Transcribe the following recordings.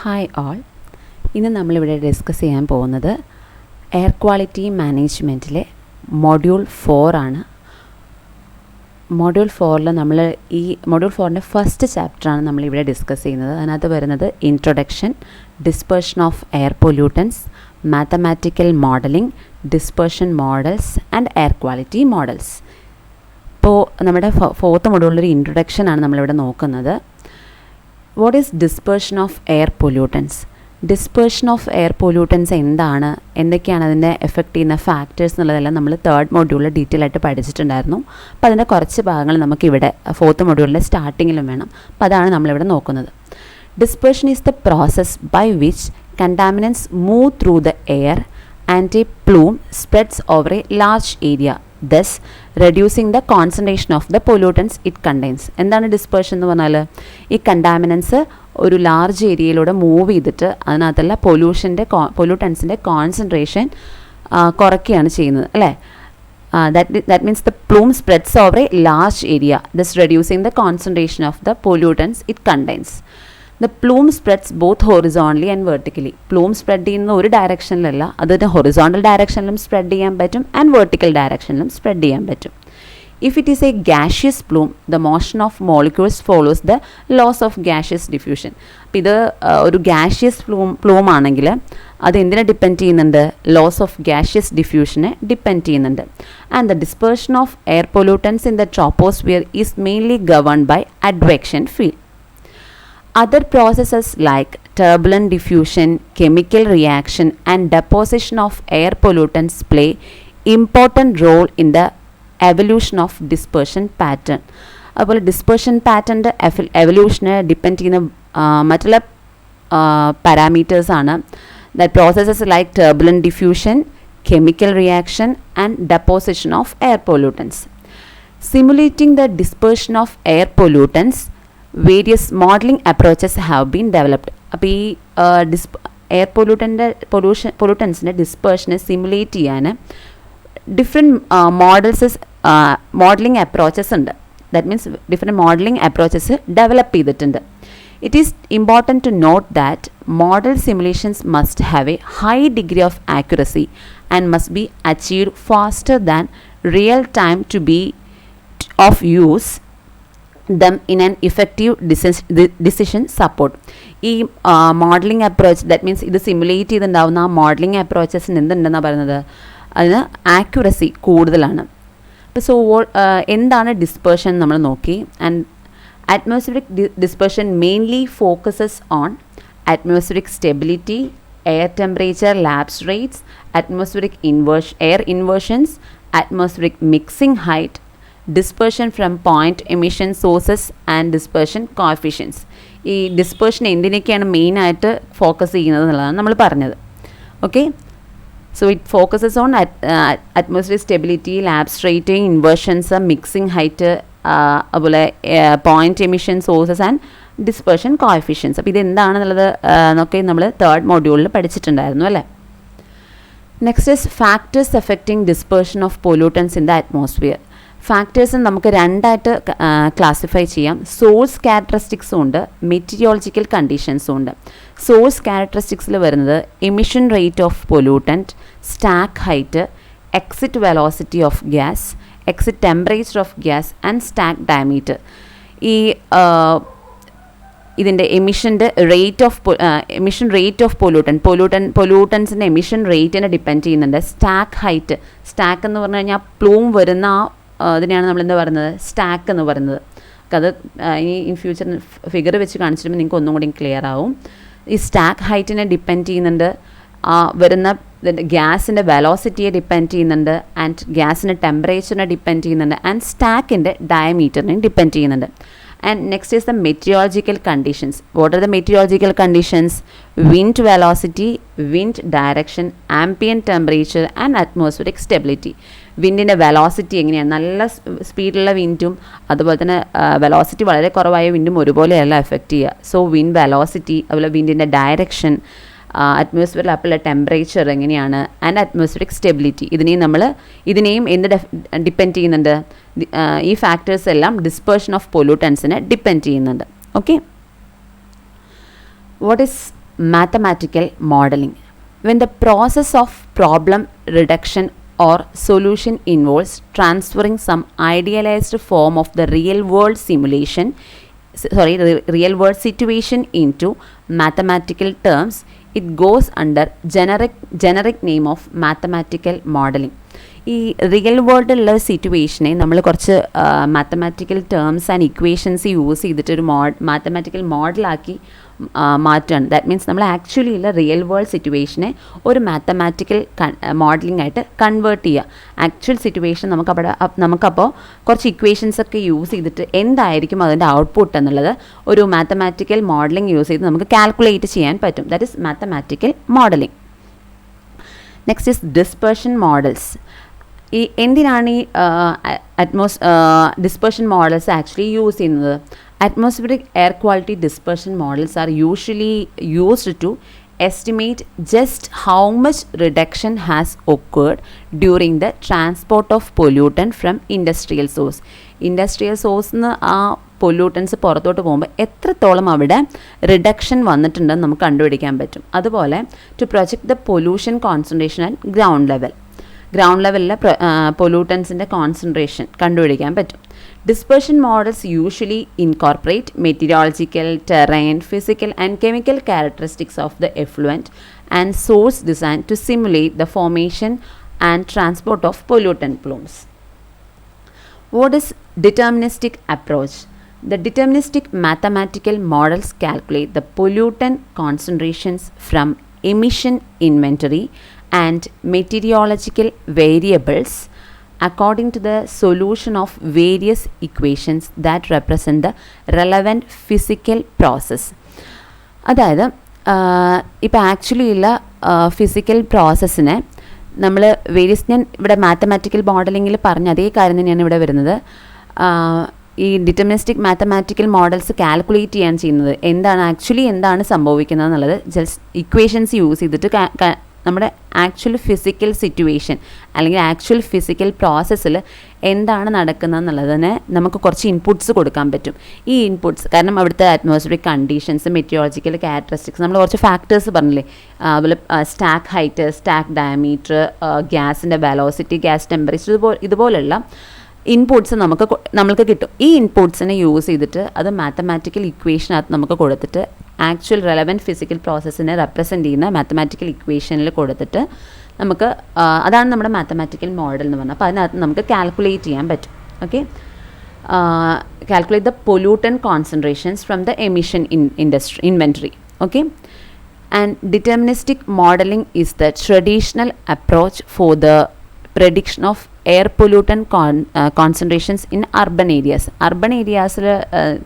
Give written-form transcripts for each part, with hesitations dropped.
Hi all. ഇന്ന് നമ്മളിവിടെ discuss ചെയ്യാൻ പോകുന്നത് എയർ ക്വാളിറ്റി മാനേജ്മെൻറ്റിലെ മൊഡ്യൂൾ 4 ആണ്. മൊഡ്യൂൾ 4ൽ നമ്മൾ മൊഡ്യൂൾ 4ൻ്റെ ഫസ്റ്റ് ചാപ്റ്ററാണ് നമ്മളിവിടെ ഡിസ്കസ് ചെയ്യുന്നത്. അതിനകത്ത് വരുന്നത് introduction, dispersion of air pollutants, mathematical modelling, dispersion models and air quality models. ഇപ്പോൾ നമ്മുടെ ഫോർത്ത് മൊഡ്യൂളിലൊരു ഇൻട്രൊഡക്ഷനാണ് നമ്മളിവിടെ നോക്കുന്നത്. What is dispersion of air pollutants? Dispersion of air pollutants എന്താണ്, എന്തൊക്കെയാണ് അതിൻ്റെ എഫക്റ്റ് ചെയ്യുന്ന ഫാക്ടേഴ്സ് എന്നുള്ളതെല്ലാം നമ്മൾ തേർഡ് മൊഡ്യൂളിൽ ഡീറ്റെയിൽ ആയിട്ട് പഠിച്ചിട്ടുണ്ടായിരുന്നു. അപ്പോൾ അതിൻ്റെ കുറച്ച് ഭാഗങ്ങൾ നമുക്കിവിടെ ഫോർത്ത് മൊഡ്യൂളിൻ്റെ സ്റ്റാർട്ടിങ്ങിലും വേണം. അപ്പോൾ അതാണ് നമ്മളിവിടെ നോക്കുന്നത്. Dispersion is the process by which contaminants move through the air and a plume spreads over a large area, thus reducing the concentration of the pollutants it contains. എന്താണ് ഡിസ്പേർഷൻ എന്ന് പറഞ്ഞാൽ? ഈ കണ്ടാമിനൻസ് ഒരു ലാർജ് ഏരിയയിലൂടെ മൂവ് ചെയ്തിട്ട് അതിനകത്തുള്ള പൊല്യൂട്ടൻസിൻ്റെ concentration കുറയ്ക്കുകയാണ് ചെയ്യുന്നത്, അല്ലേ? that means the plume spreads over a large area, thus reducing the concentration of the pollutants it contains. The plume spreads both horizontally and vertically. Plume spread ചെയ്യുന്ന ഒരു ഡയറക്ഷനിലല്ല, അതിന് horizontal ഡയറക്ഷനിലും spread ചെയ്യാൻ പറ്റും and vertical ഡയറക്ഷനിലും spread ചെയ്യാൻ പറ്റും. If it is a gaseous plume, the motion of molecules follows the laws of gaseous diffusion. അപ്പോൾ ഇത് ഒരു gaseous plume ആണെങ്കിൽ അത് എന്തിനെ ഡിപ്പെൻഡ് ചെയ്യുന്നുണ്ട്? ലോസ് ഓഫ് gaseous diffusionനെ ഡിപ്പെൻഡ് ചെയ്യുന്നുണ്ട്. And the dispersion of air pollutants in the troposphere is mainly governed by advection field. Other processes like turbulent diffusion, chemical reaction and deposition of air pollutants play important role in the evolution of dispersion pattern. അതുപോലെ dispersion പാറ്റേണിൻ്റെ എവല്യൂഷനെ depend ചെയ്യുന്ന മറ്റുള്ള പാരാമീറ്റേഴ്സാണ് that processes like turbulent diffusion, chemical reaction and deposition of air pollutants. Simulating the dispersion of air pollutants, various modeling approaches have been developed. അപ്പോൾ ഈ air പൊല്യൂട്ടൻസിൻ്റെ ഡിസ്പേർഷനെ സിമുലേറ്റ് ചെയ്യാൻ ഡിഫറെൻറ്റ് മോഡലിംഗ് അപ്രോച്ചസ് ഉണ്ട്. That means different modelling approaches develop ചെയ്തിട്ടുണ്ട്. It is important to note that model simulations must have a high degree of accuracy and must be achieved faster than real time to be of use them in an effective decision support. ഈ modelling approach, that means ഇത് simulate ചെയ്തിട്ടുണ്ടാവുന്ന ആ modelling അപ്രോച്ചസിന് എന്തുണ്ടെന്നാണ് പറയുന്നത്? അതിന് accuracy കൂടുതലാണ്. അപ്പോൾ എന്താണ് dispersion നമ്മൾ നോക്കി. And atmospheric dispersion mainly focuses on atmospheric stability, air temperature, lapse rates, atmospheric air inversions, atmospheric mixing height, dispersion from point emission sources and dispersion coefficients. ഈ ഡിസ്പേർഷൻ എന്തിനൊക്കെയാണ് മെയിനായിട്ട് ഫോക്കസ് ചെയ്യുന്നത് എന്നുള്ളതാണ് നമ്മൾ പറഞ്ഞത്. Okay, so it focuses on atmosphere stability, lapse rate, inversions, mixing height, അതുപോലെ point emission sources and dispersion coefficients. അപ്പോൾ ഇതെന്താണെന്നുള്ളത് എന്നൊക്കെ നമ്മൾ തേർഡ് മൊഡ്യൂളിൽ പഠിച്ചിട്ടുണ്ടായിരുന്നു, അല്ലേ? Next is factors affecting dispersion of pollutants in the atmosphere. Factors നമുക്ക് രണ്ടായിട്ട് ക്ലാസിഫൈ ചെയ്യാം. സോഴ്സ് ക്യാരക്ടറിസ്റ്റിക്സും ഉണ്ട്, മെറ്റീരിയോളജിക്കൽ കണ്ടീഷൻസും ഉണ്ട്. സോഴ്സ് ക്യാരക്ടറിസ്റ്റിക്സിൽ വരുന്നത് emission rate of pollutant, stack height, exit velocity of gas, exit temperature of gas and stack diameter. ഈ ഇതിൻ്റെ emission rate of പൊല്യൂട്ടൻസിൻ്റെ എമിഷൻ റേറ്റിനെ ഡിപ്പെൻഡ് ചെയ്യുന്നുണ്ട്. സ്റ്റാക്ക് ഹൈറ്റ്, സ്റ്റാക്ക് എന്ന് പറഞ്ഞു കഴിഞ്ഞാൽ പ്ലൂം വരുന്ന അതിനെയാണ് നമ്മൾ എന്താ പറയുന്നത്? സ്റ്റാക്ക് എന്ന് പറയുന്നത്. അത് ഇൻ ഫ്യൂച്ചർ ഫിഗർ വെച്ച് കാണിച്ചിട്ടുമ്പോൾ നിങ്ങൾക്ക് ഒന്നും കൂടി ക്ലിയർ ആവും. ഈ സ്റ്റാക്ക് ഹൈറ്റിനെ ഡിപ്പെൻഡ് ചെയ്യുന്നുണ്ട്, വരുന്ന ഗ്യാസിൻ്റെ വെലോസിറ്റിയെ ഡിപ്പെൻഡ് ചെയ്യുന്നുണ്ട്, ആൻഡ് ഗ്യാസിൻ്റെ ടെമ്പറേച്ചറിനെ ഡിപ്പെൻഡ് ചെയ്യുന്നുണ്ട്, ആൻഡ് സ്റ്റാക്കിൻ്റെ ഡയമീറ്ററിനെ ഡിപ്പെൻഡ് ചെയ്യുന്നുണ്ട്. And next is the meteorological conditions. What are the meteorological conditions? Wind velocity, wind direction, ambient temperature and atmospheric stability. വിൻഡിൻ്റെ വെലോസിറ്റി എങ്ങനെയാണ്? നല്ല സ്പീഡിലുള്ള വിൻഡും അതുപോലെ തന്നെ വെലോസിറ്റി വളരെ കുറവായ വിൻഡും ഒരുപോലെയല്ല എഫക്റ്റ് ചെയ്യുക. സോ വിൻഡ് വെലോസിറ്റി, അതുപോലെ വിൻഡിൻ്റെ ഡയറക്ഷൻ, അറ്റ്മോസ്ഫിയറിൽ അപ്പോഴുള്ള ടെമ്പറേച്ചർ എങ്ങനെയാണ്, ആൻഡ് അറ്റ്മോസ്ഫിയറിക് സ്റ്റെബിലിറ്റി, ഇതിനെയും എന്ത് ഡിപ്പെൻഡ് ചെയ്യുന്നുണ്ട്? ഈ ഫാക്ടേഴ്സ് എല്ലാം ഡിസ്പേർഷൻ ഓഫ് പൊല്യൂട്ടൻസിനെ ഡിപ്പെൻഡ് ചെയ്യുന്നുണ്ട്. Okay, what is mathematical modeling. When the process of problem reduction or solution involves transferring some idealized form of the real world situation into mathematical terms, it goes under generic name of mathematical modeling. ഈ real വേൾഡിലുള്ള സിറ്റുവേഷനെ നമ്മൾ കുറച്ച് mathematical terms and equations use ചെയ്തിട്ട് ഒരു mathematical മോഡലാക്കി മാറ്റുകയാണ്. That means നമ്മൾ actually ഉള്ള real world സിറ്റുവേഷനെ ഒരു mathematical modelling ആയിട്ട് കൺവേർട്ട് ചെയ്യുക. ആക്ച്വൽ സിറ്റുവേഷൻ നമുക്കപ്പോൾ കുറച്ച് ഇക്വേഷൻസ് ഒക്കെ യൂസ് ചെയ്തിട്ട് എന്തായിരിക്കും അതിൻ്റെ ഔട്ട്പുട്ട് എന്നുള്ളത് ഒരു മാത്തമാറ്റിക്കൽ മോഡലിംഗ് യൂസ് ചെയ്ത് നമുക്ക് കാൽക്കുലേറ്റ് ചെയ്യാൻ പറ്റും. That is mathematical modelling. Next is dispersion models. ഈ എന്തിനാണ് ഈ ഡിസ്പെർഷൻ മോഡൽസ് ആക്ച്വലി യൂസ് ചെയ്യുന്നത്? Atmospheric air quality dispersion models are usually used to estimate just how much reduction has occurred during the transport of pollutant from industrial source. Industrial സോഴ്സിന്ന് ആ pollutants പുറത്തോട്ട് പോകുമ്പോൾ എത്രത്തോളം അവിടെ റിഡക്ഷൻ വന്നിട്ടുണ്ടെന്ന് നമുക്ക് കണ്ടുപിടിക്കാൻ പറ്റും. അതുപോലെ to project the pollution concentration at ground ലെവലിലെ പൊല്യൂട്ടൻസിൻ്റെ കോൺസെൻട്രേഷൻ കണ്ടുപിടിക്കാൻ പറ്റും. Dispersion models usually incorporate meteorological, terrain, physical and chemical characteristics of the effluent and source design to simulate the formation and transport of pollutant plumes. What is deterministic approach? The deterministic mathematical models calculate the pollutant concentrations from emission inventory and meteorological variables according to the solution of various equations that represent the relevant physical process. അതായത് ഇപ്പോൾ actually ഉള്ള physical പ്രോസസ്സിനെ നമ്മൾ ഞാൻ ഇവിടെ mathematical മോഡലിങ്ങിൽ പറഞ്ഞ അതേ കാര്യം തന്നെയാണ് ഇവിടെ വരുന്നത്. ഈ ഡിറ്റർമിനിസ്റ്റിക് മാത്തമാറ്റിക്കൽ മോഡൽസ് കാൽക്കുലേറ്റ് ചെയ്യാൻ ചെയ്യുന്നത് എന്താണ് സംഭവിക്കുന്നത് എന്നുള്ളത് ജസ്റ്റ് ഇക്വേഷൻസ് യൂസ് ചെയ്തിട്ട് നമ്മുടെ ആക്ച്വൽ ഫിസിക്കൽ സിറ്റുവേഷൻ അല്ലെങ്കിൽ ആക്ച്വൽ ഫിസിക്കൽ പ്രോസസ്സിൽ എന്താണ് നടക്കുന്നതെന്നുള്ളതിന് നമുക്ക് കുറച്ച് ഇൻപുട്സ് കൊടുക്കാൻ പറ്റും. ഈ ഇൻപുട്സ് കാരണം അവിടുത്തെ അറ്റ്മോസ്ഫിയറിക് കണ്ടീഷൻസ്, മെറ്റിയോളജിക്കൽ ക്യാരക്ടറിസ്റ്റിക്സ്, നമ്മൾ കുറച്ച് ഫാക്ടേഴ്സ് പറഞ്ഞില്ലേ, അതുപോലെ സ്റ്റാക്ക് ഹൈറ്റ്, സ്റ്റാക്ക് ഡയമീറ്റർ, ഗ്യാസിൻ്റെ വെലോസിറ്റി, ഗ്യാസ് ടെമ്പറേച്ചർ, ഇതുപോലുള്ള ഇൻപുട്സ് നമ്മൾക്ക് കിട്ടും. ഈ ഇൻപുട്സിനെ യൂസ് ചെയ്തിട്ട് അത് മാത്തമാറ്റിക്കൽ ഇക്വേഷനകത്ത് നമുക്ക് കൊടുത്തിട്ട് ആക്ച്വൽ റെലവൻറ്റ് ഫിസിക്കൽ പ്രോസസ്സിനെ റെപ്രസെൻറ്റ് ചെയ്യുന്ന മാത്തമാറ്റിക്കൽ ഇക്വേഷനിൽ കൊടുത്തിട്ട് നമുക്ക് അതാണ് നമ്മുടെ മാത്തമാറ്റിക്കൽ മോഡൽ എന്ന് പറഞ്ഞാൽ. അപ്പോൾ അതിനകത്ത് നമുക്ക് കാൽക്കുലേറ്റ് ചെയ്യാൻ പറ്റും. Okay, calculate the pollutant concentrations from the emission inventory. Okay, and deterministic modelling is the traditional approach for the prediction of air pollutant concentrations in urban areas. Urban ഏരിയാസിൽ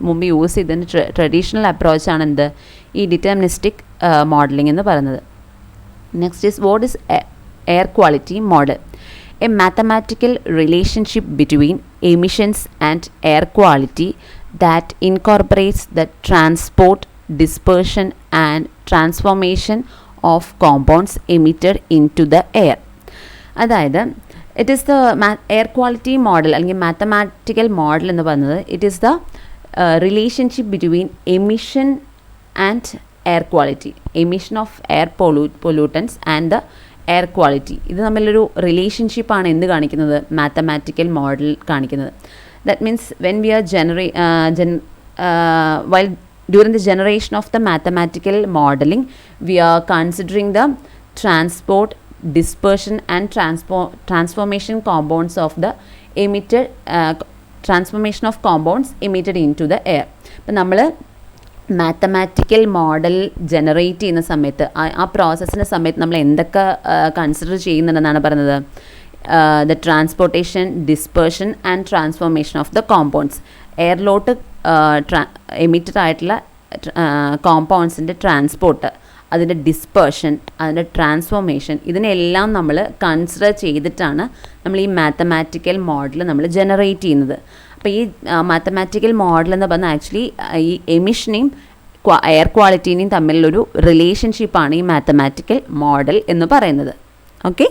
മുമ്പ് use ചെയ്തതിന് ട്രഡീഷണൽ അപ്രോച്ചാണ് എന്ത് ഈ deterministic modelling എന്ന് പറയുന്നത്. Next is what is air quality model? A mathematical relationship between emissions and air quality that incorporates the transport, dispersion and transformation of compounds emitted in to the air. അതായത് it is the air quality model അല്ലെങ്കിൽ mathematical model എന്ന് പറയുന്നത് it is the relationship between emission and air quality, emission of air pollutants and the air quality. ഇത് തമ്മിലൊരു റിലേഷൻഷിപ്പാണ് എന്ത് കാണിക്കുന്നത്? Mathematical model കാണിക്കുന്നത്. That means when we are while during the generation of the mathematical modeling we are considering the transport, dispersion and transformation compounds of the emitted transformation of compounds emitted into the air. അപ്പോൾ നമ്മൾ mathematical model generate ചെയ്യുന്ന സമയത്ത് ആ പ്രോസസ്സിൻ്റെ സമയത്ത് നമ്മൾ എന്തൊക്കെ consider ചെയ്യുന്നുണ്ടെന്നാണ് പറയുന്നത്? The transportation, dispersion and transformation of the compounds. എയറിലോട്ട് എമിറ്റഡ് ആയിട്ടുള്ള കോമ്പൗണ്ട്സിൻ്റെ ട്രാൻസ്പോർട്ട്, അതിൻ്റെ ഡിസ്പേർഷൻ, അതിൻ്റെ ട്രാൻസ്ഫോർമേഷൻ, ഇതിനെല്ലാം നമ്മൾ കൺസിഡർ ചെയ്തിട്ടാണ് നമ്മൾ ഈ മാത്തമാറ്റിക്കൽ മോഡൽ നമ്മൾ ജനറേറ്റ് ചെയ്യുന്നത്. അപ്പോൾ ഈ മാത്തമാറ്റിക്കൽ മോഡൽ എന്ന് പറഞ്ഞാൽ ആക്ച്വലി ഈ എമിഷനെയും എയർ ക്വാളിറ്റീനെയും തമ്മിലുള്ളൊരു റിലേഷൻഷിപ്പാണ് ഈ മാത്തമാറ്റിക്കൽ മോഡൽ എന്ന് പറയുന്നത്. Okay,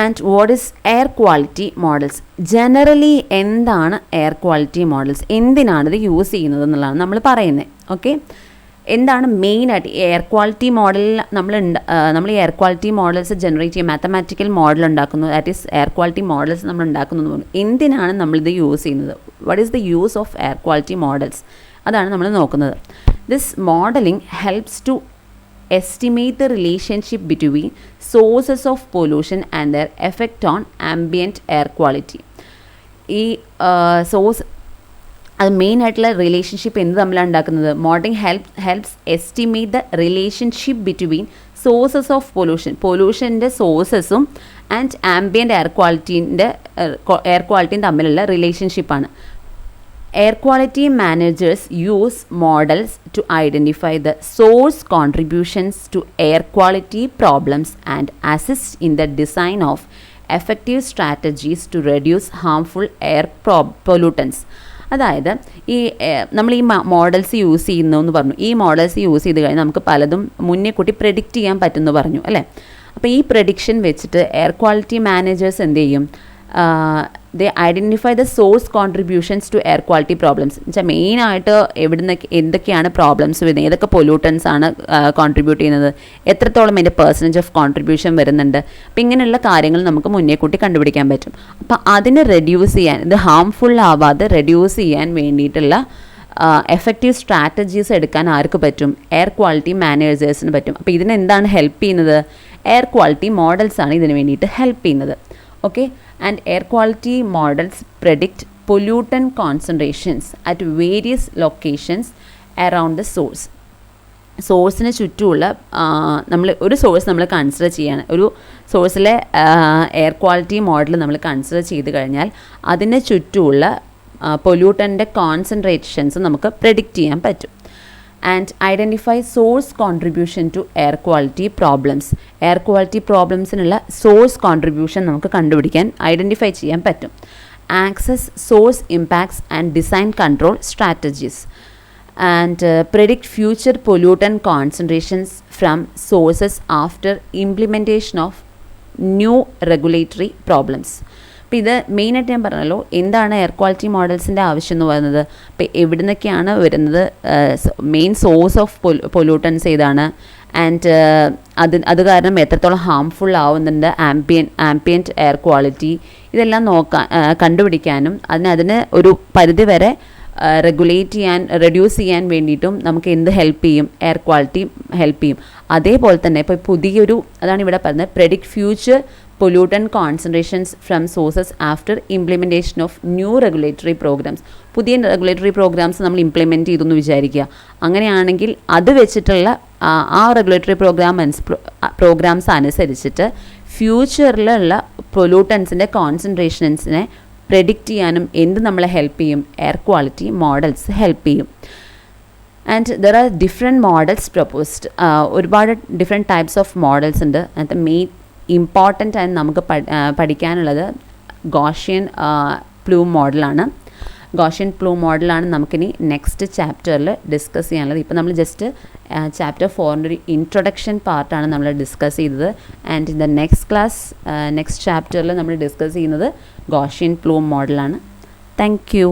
and what is air quality models? Generally എന്താണ് എയർ ക്വാളിറ്റി മോഡൽസ്, എന്തിനാണിത് യൂസ് ചെയ്യുന്നത് എന്നുള്ളതാണ് നമ്മൾ പറയുന്നത്. ഓക്കെ, എന്താണ് മെയിനായിട്ട് എയർ ക്വാളിറ്റി മോഡലിൽ നമ്മൾ എയർ ക്വാളിറ്റി മോഡൽസ് ജനറേറ്റ് ചെയ്യുക, മാത്തമാറ്റിക്കൽ മോഡൽ ഉണ്ടാക്കുന്നു, that is air quality models നമ്മൾ ഉണ്ടാക്കുന്നു. എന്തിനാണ് നമ്മളിത് യൂസ് ചെയ്യുന്നത്? What is the use of air quality models? അതാണ് നമ്മൾ നോക്കുന്നത്. This modelling helps to estimate the relationship between sources of pollution and their effect on ambient air quality. ഈ source അത് മെയിൻ ആയിട്ടുള്ള റിലേഷൻഷിപ്പ് എന്ത് തമ്മിലാണ് ഉണ്ടാക്കുന്നത്? Modelling helps estimate the relationship between sources of പൊല്യൂഷൻ്റെ സോഴ്സസും ആൻഡ് ആംബിയൻ്റ് എയർ ക്വാളിറ്റിയും തമ്മിലുള്ള റിലേഷൻഷിപ്പാണ്. Air quality managers use models to identify the source contributions to air quality problems and assist in the design of effective strategies to reduce harmful air pollutants. അതായത് ഈ നമ്മൾ ഈ models use ചെയ്യുന്നു എന്ന് പറഞ്ഞു. ഈ മോഡൽസ് യൂസ് ചെയ്ത് കഴിഞ്ഞാൽ നമുക്ക് പലതും മുന്നേ കൂട്ടി പ്രെഡിക്റ്റ് ചെയ്യാൻ പറ്റുമെന്ന് പറഞ്ഞു അല്ലേ. അപ്പോൾ ഈ പ്രെഡിക്ഷൻ വെച്ചിട്ട് എയർ ക്വാളിറ്റി മാനേജേഴ്സ് എന്ത് ചെയ്യും? they identify the source contributions to air quality problems. എന്നുവെച്ചാൽ മെയിനായിട്ട് എന്തൊക്കെയാണ് പ്രോബ്ലംസ് വരുന്നത്, ഏതൊക്കെ പൊല്യൂട്ടൻസ് ആണ് കോൺട്രിബ്യൂട്ട് ചെയ്യുന്നത്, എത്രത്തോളം അതിൻ്റെ പെർസെൻറ്റേജ് ഓഫ് കോൺട്രിബ്യൂഷൻ വരുന്നുണ്ട്. അപ്പം ഇങ്ങനെയുള്ള കാര്യങ്ങൾ നമുക്ക് മുന്നേ കൂട്ടി കണ്ടുപിടിക്കാൻ പറ്റും. അപ്പം അതിനെ റെഡ്യൂസ് ചെയ്യാൻ, ഇത് ഹാംഫുൾ ആവാതെ റെഡ്യൂസ് ചെയ്യാൻ വേണ്ടിയിട്ടുള്ള എഫക്റ്റീവ് സ്ട്രാറ്റജീസ് എടുക്കാൻ ആർക്ക് പറ്റും? എയർ ക്വാളിറ്റി മാനേജേഴ്സിന് പറ്റും. അപ്പോൾ ഇതിനെന്താണ് ഹെൽപ്പ് ചെയ്യുന്നത്? എയർ ക്വാളിറ്റി മോഡൽസ് ആണ് ഇതിന് വേണ്ടിയിട്ട് ഹെൽപ്പ് ചെയ്യുന്നത്. Okay, and air quality models predict pollutant concentrations at various locations around the source. സോഴ്സിന് ചുറ്റുമുള്ള ഒരു സോഴ്സ് നമ്മൾ കൺസിഡർ ചെയ്യാണ്. ഒരു സോഴ്സിലെ എയർ ക്വാളിറ്റി മോഡൽ നമ്മൾ കൺസിഡർ ചെയ്ത് കഴിഞ്ഞാൽ അതിന് ചുറ്റുമുള്ള പൊല്യൂട്ടൻ്റെ കോൺസെൻട്രേഷൻസ് നമുക്ക് പ്രെഡിക്റ്റ് ചെയ്യാൻ പറ്റും. and identify source contribution to air quality problems. Air quality പ്രോബ്ലംസിനുള്ള സോഴ്സ് കോൺട്രിബ്യൂഷൻ നമുക്ക് കണ്ടുപിടിക്കാൻ ഐഡൻറ്റിഫൈ ചെയ്യാൻ പറ്റും. Access source impacts and design control strategies and predict future pollutant concentrations from sources after implementation of new regulatory problems. അപ്പോൾ ഇത് മെയിനായിട്ട് ഞാൻ പറഞ്ഞല്ലോ, എന്താണ് എയർ ക്വാളിറ്റി മോഡൽസിൻ്റെ ആവശ്യം എന്ന് പറയുന്നത്. അപ്പോൾ എവിടെ നിന്നൊക്കെയാണ് വരുന്നത്, മെയിൻ സോഴ്സ് ഓഫ് പൊല്യൂട്ടൻസ് ഏതാണ്, ആൻഡ് അത് കാരണം എത്രത്തോളം ഹാംഫുൾ ആവുന്നുണ്ട് ആംബിയൻറ്റ് എയർ ക്വാളിറ്റി, ഇതെല്ലാം കണ്ടുപിടിക്കാനും അതിന് ഒരു പരിധി വരെ റെഡ്യൂസ് ചെയ്യാൻ വേണ്ടിയിട്ടും നമുക്ക് എന്ത് ഹെൽപ്പ് ചെയ്യും? എയർ ക്വാളിറ്റി ഹെൽപ്പ് ചെയ്യും. അതേപോലെ തന്നെ ഇപ്പോൾ പുതിയൊരു, അതാണ് ഇവിടെ പറഞ്ഞത്, predict future pollutant concentrations from sources after implementation of new regulatory programs. പുതിയ റെഗുലേറ്ററി പ്രോഗ്രാംസ് നമ്മൾ ഇംപ്ലിമെൻറ്റ് ചെയ്തു എന്ന് വിചാരിക്കുക. അങ്ങനെയാണെങ്കിൽ അത് വെച്ചിട്ടുള്ള ആ റെഗുലേറ്ററി പ്രോഗ്രാംസ് അനുസരിച്ചിട്ട് ഫ്യൂച്ചറിലുള്ള പൊല്യൂട്ടൻസിൻ്റെ കോൺസെൻട്രേഷൻസിനെ പ്രെഡിക്റ്റ് ചെയ്യാനും എന്ത് നമ്മളെ ഹെൽപ്പ് ചെയ്യും? എയർ ക്വാളിറ്റി മോഡൽസ് ഹെൽപ്പ് ചെയ്യും. And there are different models proposed. ഒരുപാട് ഡിഫറെൻറ്റ് ടൈപ്സ് ഓഫ് മോഡൽസ് ഉണ്ട്. അതിനകത്ത് മെയിൻ ഇമ്പോർട്ടൻ്റ് ആയി നമുക്ക് പഠിക്കാനുള്ളത് ഗോഷ്യൻ പ്ലൂം മോഡലാണ്. ഗോഷ്യൻ പ്ലൂം മോഡലാണ് നമുക്കിനി നെക്സ്റ്റ് ചാപ്റ്ററിൽ ഡിസ്കസ് ചെയ്യാനുള്ളത്. ഇപ്പോൾ നമ്മൾ ജസ്റ്റ് ചാപ്റ്റർ 4ൻ്റെ ഒരു ഇൻട്രൊഡക്ഷൻ പാർട്ടാണ് നമ്മൾ ഡിസ്കസ് ചെയ്തത്. ആൻഡ് ഇൻ ദ നെക്സ്റ്റ് ചാപ്റ്ററിൽ നമ്മൾ ഡിസ്കസ് ചെയ്യുന്നത് ഗോഷ്യൻ പ്ലൂം മോഡലാണ്. Thank you.